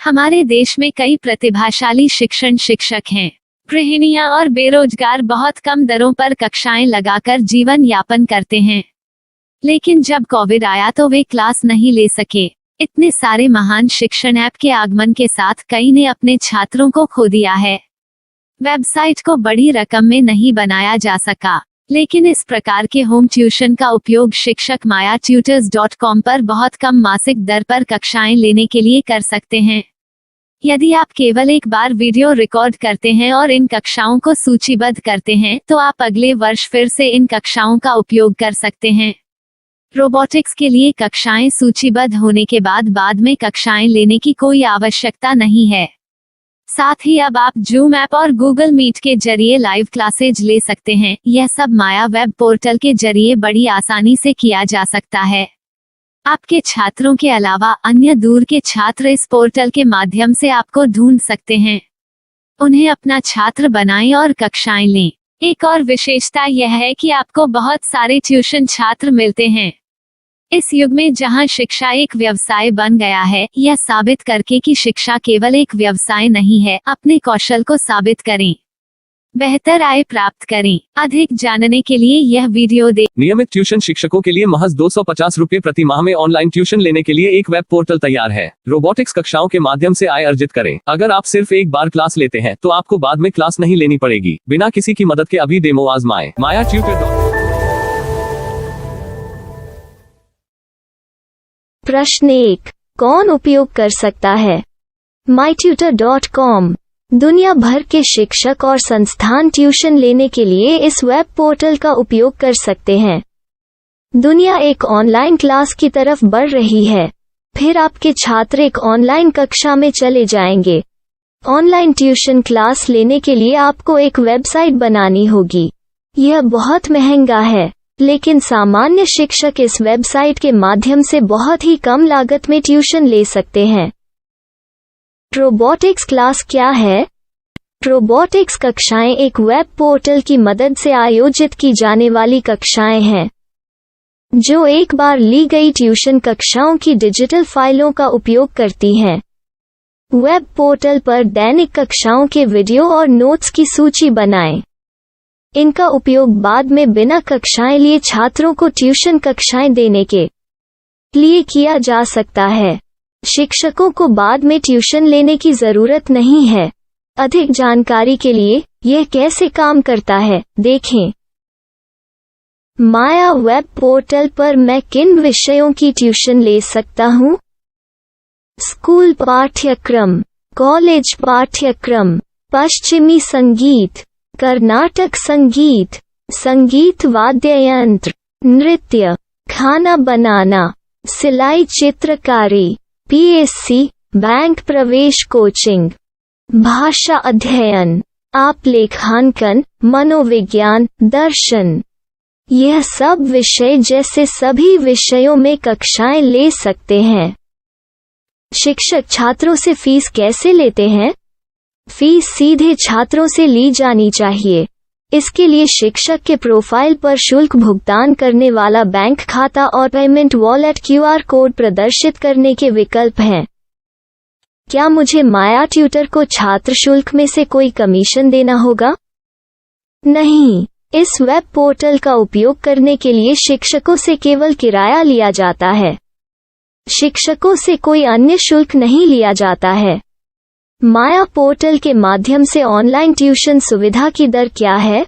हमारे देश में कई प्रतिभाशाली शिक्षण शिक्षक हैं। गृहिणियां और बेरोजगार बहुत कम दरों पर कक्षाएं लगाकर जीवन यापन करते हैं। लेकिन जब कोविड आया तो वे क्लास नहीं ले सके। इतने सारे महान शिक्षण ऐप के आगमन के साथ कई ने अपने छात्रों को खो दिया है। वेबसाइट को बड़ी रकम में नहीं बनाया जा सका, लेकिन इस प्रकार के होम ट्यूशन का उपयोग शिक्षक myatutors.com पर बहुत कम मासिक दर पर कक्षाएं लेने के लिए कर सकते हैं। यदि आप केवल एक बार वीडियो रिकॉर्ड करते हैं और इन कक्षाओं को सूचीबद्ध करते हैं तो आप अगले वर्ष फिर से इन कक्षाओं का उपयोग कर सकते हैं। रोबोटिक्स के लिए कक्षाएं सूचीबद्ध होने के बाद में कक्षाएं लेने की कोई आवश्यकता नहीं है। साथ ही अब आप जूम ऐप और गूगल मीट के जरिए लाइव क्लासेज ले सकते हैं। यह सब माया वेब पोर्टल के जरिए बड़ी आसानी से किया जा सकता है। आपके छात्रों के अलावा अन्य दूर के छात्र इस पोर्टल के माध्यम से आपको ढूंढ सकते हैं। उन्हें अपना छात्र बनाएं और कक्षाएं लें। एक और विशेषता यह है कि आपको बहुत सारे ट्यूशन छात्र मिलते हैं। इस युग में जहां शिक्षा एक व्यवसाय बन गया है, यह साबित करके कि शिक्षा केवल एक व्यवसाय नहीं है, अपने कौशल को साबित करें, बेहतर आय प्राप्त करें। अधिक जानने के लिए यह वीडियो देखें। नियमित ट्यूशन शिक्षकों के लिए महज 250 रुपए प्रति माह में ऑनलाइन ट्यूशन लेने के लिए एक वेब पोर्टल तैयार है। रोबोटिक्स कक्षाओं के माध्यम से आय अर्जित करें। अगर आप सिर्फ एक बार क्लास लेते हैं तो आपको बाद में क्लास नहीं लेनी पड़ेगी। बिना किसी की मदद के अभी डेमो आजमाएं। myatutors.com। प्रश्न 1, कौन उपयोग कर सकता है? mytutor.com दुनिया भर के शिक्षक और संस्थान ट्यूशन लेने के लिए इस वेब पोर्टल का उपयोग कर सकते हैं। दुनिया एक ऑनलाइन क्लास की तरफ बढ़ रही है। फिर आपके छात्र एक ऑनलाइन कक्षा में चले जाएंगे। ऑनलाइन ट्यूशन क्लास लेने के लिए आपको एक वेबसाइट बनानी होगी। यह बहुत महंगा है, लेकिन सामान्य शिक्षक इस वेबसाइट के माध्यम से बहुत ही कम लागत में ट्यूशन ले सकते हैं। रोबोटिक्स क्लास क्या है? रोबोटिक्स कक्षाएं एक वेब पोर्टल की मदद से आयोजित की जाने वाली कक्षाएं हैं, जो एक बार ली गई ट्यूशन कक्षाओं की डिजिटल फाइलों का उपयोग करती हैं। वेब पोर्टल पर दैनिक कक्षाओं के वीडियो और नोट्स की सूची बनाएं। इनका उपयोग बाद में बिना कक्षाएं लिए छात्रों को ट्यूशन कक्षाएं देने के लिए किया जा सकता है। शिक्षकों को बाद में ट्यूशन लेने की जरूरत नहीं है। अधिक जानकारी के लिए यह कैसे काम करता है, देखें। माया वेब पोर्टल पर मैं किन विषयों की ट्यूशन ले सकता हूँ? स्कूल पाठ्यक्रम, कॉलेज पाठ्यक्रम, पश्चिमी संगीत, कर्नाटक संगीत, संगीत वाद्य यंत्र, नृत्य, खाना बनाना, सिलाई चित्रकारी, पीएससी, बैंक प्रवेश कोचिंग, भाषा अध्ययन, आप लेखांकन, मनोविज्ञान, दर्शन। यह सब विषय जैसे सभी विषयों में कक्षाएं ले सकते हैं। शिक्षक छात्रों से फीस कैसे लेते हैं? फीस सीधे छात्रों से ली जानी चाहिए। इसके लिए शिक्षक के प्रोफाइल पर शुल्क भुगतान करने वाला बैंक खाता और पेमेंट वॉलेट क्यूआर कोड प्रदर्शित करने के विकल्प हैं। क्या मुझे माया ट्यूटर को छात्र शुल्क में से कोई कमीशन देना होगा? नहीं, इस वेब पोर्टल का उपयोग करने के लिए शिक्षकों से केवल किराया लिया जाता है। शिक्षकों से कोई अन्य शुल्क नहीं लिया जाता है। माया पोर्टल के माध्यम से ऑनलाइन ट्यूशन सुविधा की दर क्या है?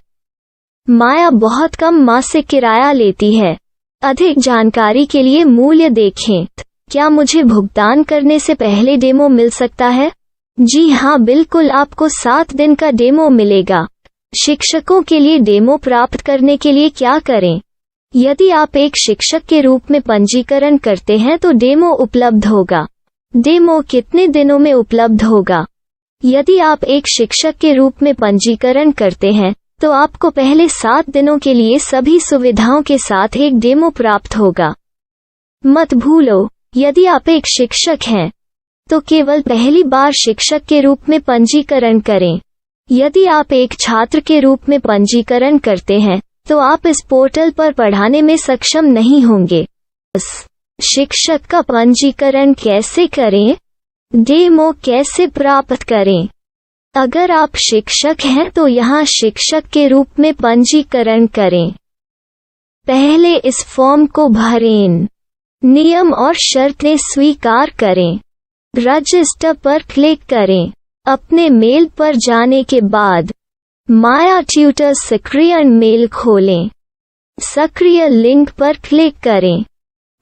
माया बहुत कम मासिक किराया लेती है। अधिक जानकारी के लिए मूल्य देखें। क्या मुझे भुगतान करने से पहले डेमो मिल सकता है? जी हाँ, बिल्कुल, आपको 7 दिन का डेमो मिलेगा। शिक्षकों के लिए डेमो प्राप्त करने के लिए क्या करें? यदि आप एक शिक्षक के रूप में पंजीकरण करते हैं तो डेमो उपलब्ध होगा। डेमो कितने दिनों में उपलब्ध होगा? यदि आप एक शिक्षक के रूप में पंजीकरण करते हैं तो आपको पहले 7 दिनों के लिए सभी सुविधाओं के साथ एक डेमो प्राप्त होगा। मत भूलो, यदि आप एक शिक्षक हैं तो केवल पहली बार शिक्षक के रूप में पंजीकरण करें। यदि आप एक छात्र के रूप में पंजीकरण करते हैं तो आप इस पोर्टल पर पढ़ाने में सक्षम नहीं होंगे। शिक्षक का पंजीकरण कैसे करें? डेमो कैसे प्राप्त करें? अगर आप शिक्षक हैं तो यहाँ शिक्षक के रूप में पंजीकरण करें। पहले इस फॉर्म को भरें। नियम और शर्तें स्वीकार करें। रजिस्टर पर क्लिक करें। अपने मेल पर जाने के बाद माया ट्यूटर सक्रिय मेल खोलें। सक्रिय लिंक पर क्लिक करें।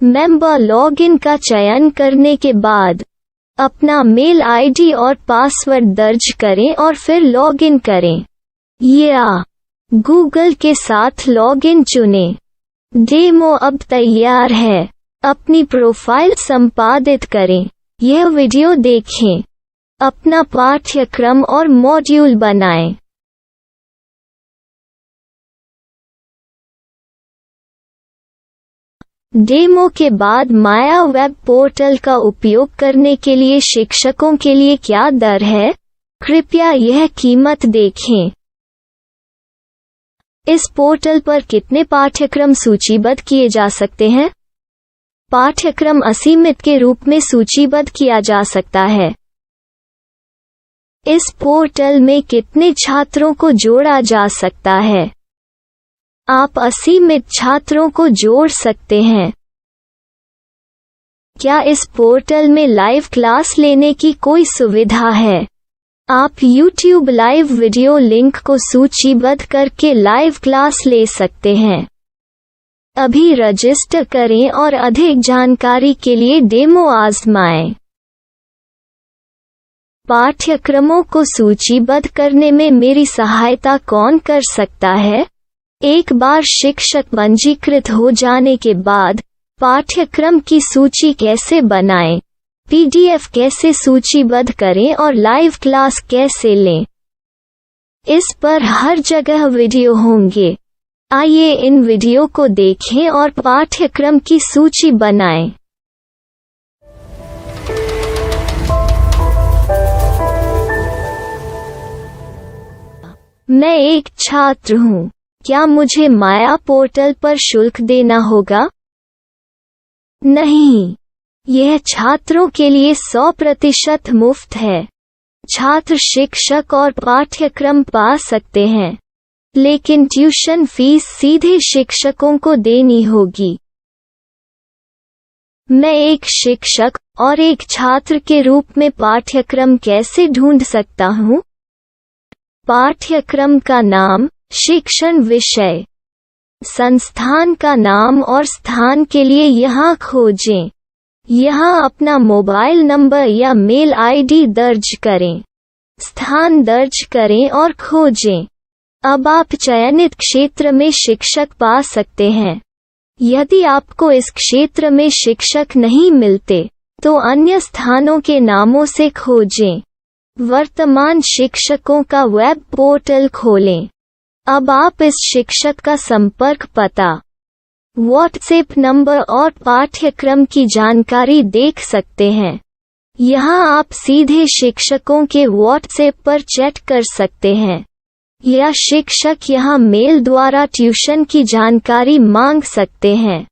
मेंबर लॉगिन का चयन करने के बाद अपना मेल आईडी और पासवर्ड दर्ज करें और फिर लॉगिन करें या गूगल के साथ लॉगिन चुनें। डेमो अब तैयार है। अपनी प्रोफाइल संपादित करें। यह वीडियो देखें। अपना पाठ्यक्रम और मॉड्यूल बनाएं। डेमो के बाद माया वेब पोर्टल का उपयोग करने के लिए शिक्षकों के लिए क्या दर है? कृपया यह कीमत देखें। इस पोर्टल पर कितने पाठ्यक्रम सूचीबद्ध किए जा सकते हैं? पाठ्यक्रम असीमित के रूप में सूचीबद्ध किया जा सकता है। इस पोर्टल में कितने छात्रों को जोड़ा जा सकता है? आप असीमित छात्रों को जोड़ सकते हैं। क्या इस पोर्टल में लाइव क्लास लेने की कोई सुविधा है? आप YouTube लाइव वीडियो लिंक को सूचीबद्ध करके लाइव क्लास ले सकते हैं। अभी रजिस्टर करें और अधिक जानकारी के लिए डेमो आजमाएं। पाठ्यक्रमों को सूचीबद्ध करने में मेरी सहायता कौन कर सकता है? एक बार शिक्षक पंजीकृत हो जाने के बाद पाठ्यक्रम की सूची कैसे बनाएं? PDF कैसे सूचीबद्ध करें और लाइव क्लास कैसे लें? इस पर हर जगह वीडियो होंगे। आइए इन वीडियो को देखें और पाठ्यक्रम की सूची बनाएं। मैं एक छात्र हूँ। क्या मुझे माया पोर्टल पर शुल्क देना होगा? नहीं, यह छात्रों के लिए 100% मुफ्त है। छात्र शिक्षक और पाठ्यक्रम पा सकते हैं, लेकिन ट्यूशन फीस सीधे शिक्षकों को देनी होगी। मैं एक शिक्षक और एक छात्र के रूप में पाठ्यक्रम कैसे ढूंढ सकता हूँ? पाठ्यक्रम का नाम, शिक्षण विषय, संस्थान का नाम और स्थान के लिए यहाँ खोजें। यहाँ अपना मोबाइल नंबर या मेल आईडी दर्ज करें। स्थान दर्ज करें और खोजें। अब आप चयनित क्षेत्र में शिक्षक पा सकते हैं। यदि आपको इस क्षेत्र में शिक्षक नहीं मिलते, तो अन्य स्थानों के नामों से खोजें। वर्तमान शिक्षकों का वेब पोर्टल खोलें। अब आप इस शिक्षक का संपर्क पता, व्हाट्सएप नंबर और पाठ्यक्रम की जानकारी देख सकते हैं। यहाँ आप सीधे शिक्षकों के व्हाट्सएप पर चैट कर सकते हैं या शिक्षक यहाँ मेल द्वारा ट्यूशन की जानकारी मांग सकते हैं।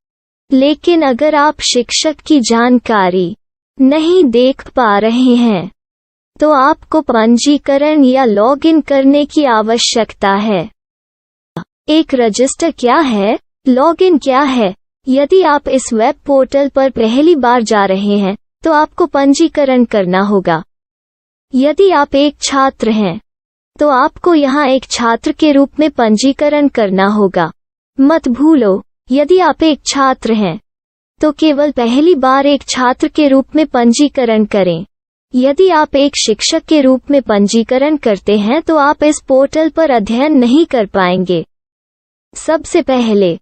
लेकिन अगर आप शिक्षक की जानकारी नहीं देख पा रहे हैं, तो आपको पंजीकरण या लॉगिन करने की आवश्यकता है। एक रजिस्टर क्या है? लॉगिन क्या है? यदि आप इस वेब पोर्टल पर पहली बार जा रहे हैं, तो आपको पंजीकरण करना होगा। यदि आप एक छात्र हैं, तो आपको यहाँ एक छात्र के रूप में पंजीकरण करना होगा। मत भूलो, यदि आप एक छात्र हैं, तो केवल पहली बार एक छात्र के रूप में पंजीकरण करें। यदि आप एक शिक्षक के रूप में पंजीकरण करते हैं, तो आप इस पोर्टल पर अध्ययन नहीं कर पाएंगे। सबसे पहले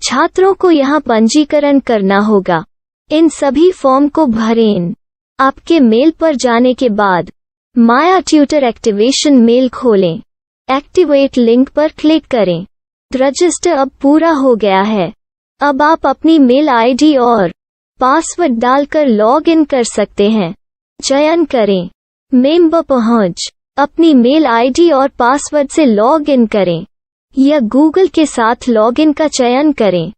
छात्रों को यहाँ पंजीकरण करना होगा। इन सभी फॉर्म को भरें। आपके मेल पर जाने के बाद माया ट्यूटर एक्टिवेशन मेल खोलें। एक्टिवेट लिंक पर क्लिक करें। रजिस्टर अब पूरा हो गया है। अब आप अपनी मेल आईडी और पासवर्ड डालकर लॉग इन कर सकते हैं। चयन करें मेंबर पहुंच। अपनी मेल आईडी और पासवर्ड से लॉग इन करें या गूगल के साथ लॉगिन का चयन करें।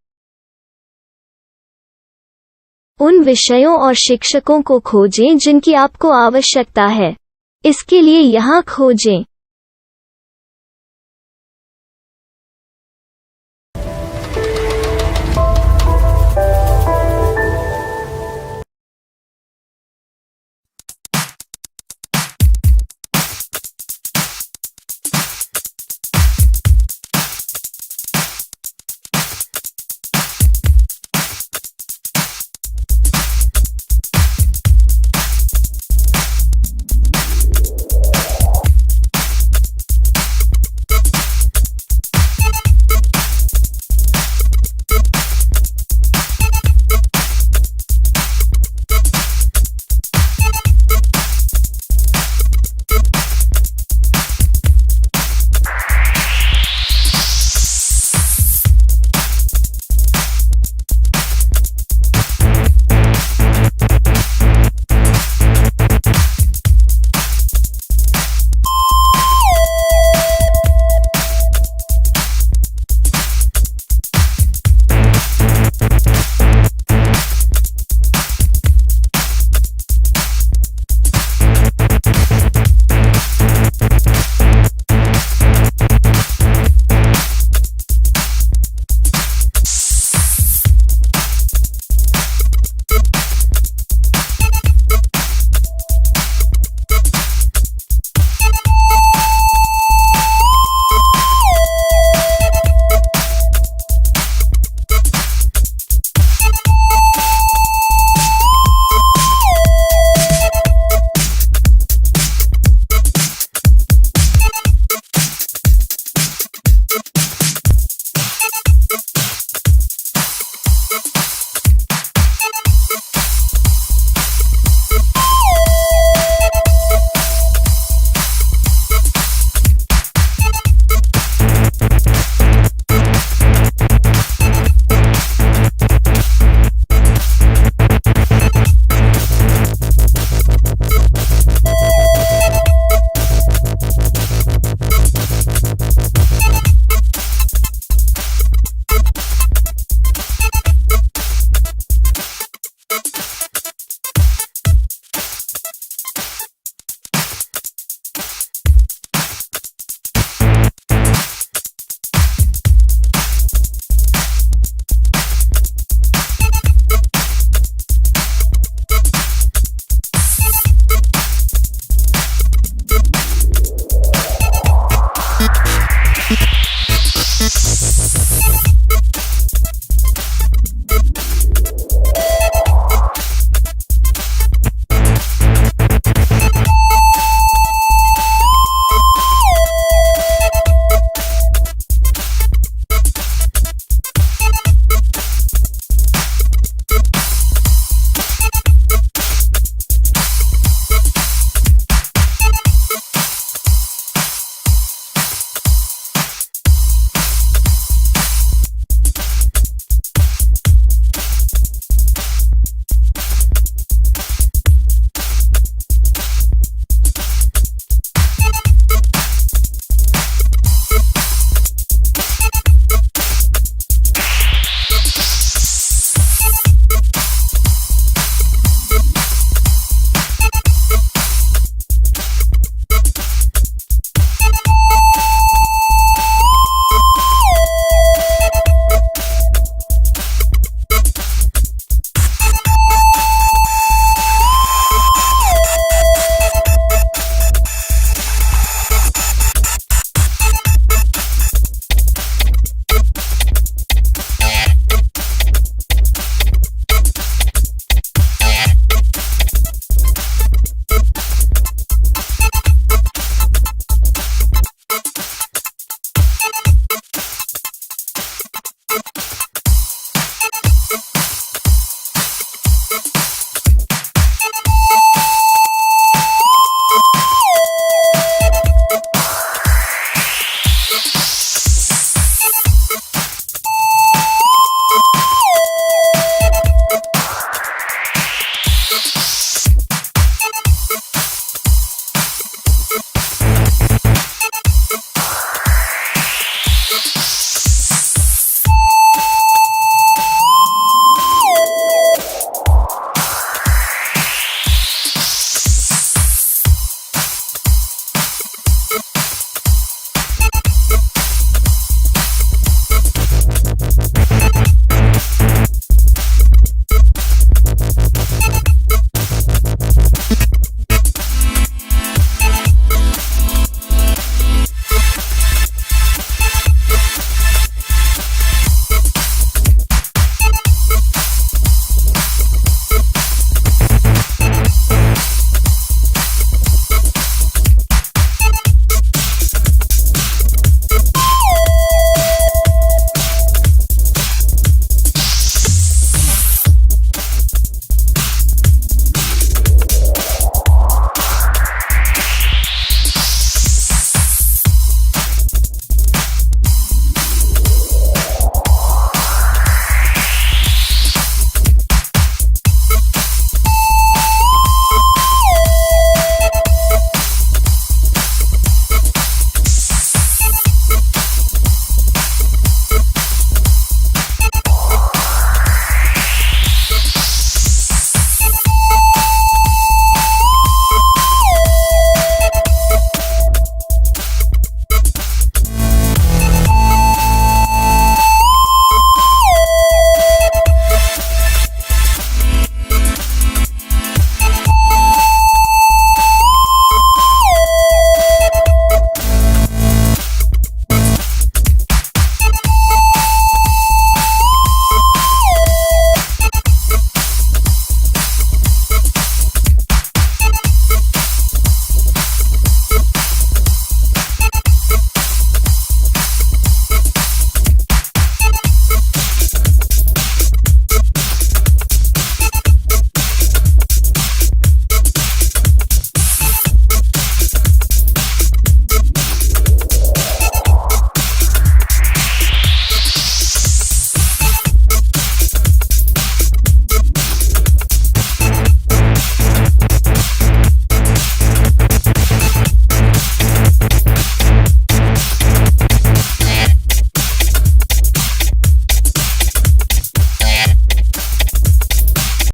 उन विषयों और शिक्षकों को खोजें जिनकी आपको आवश्यकता है। इसके लिए यहाँ खोजें।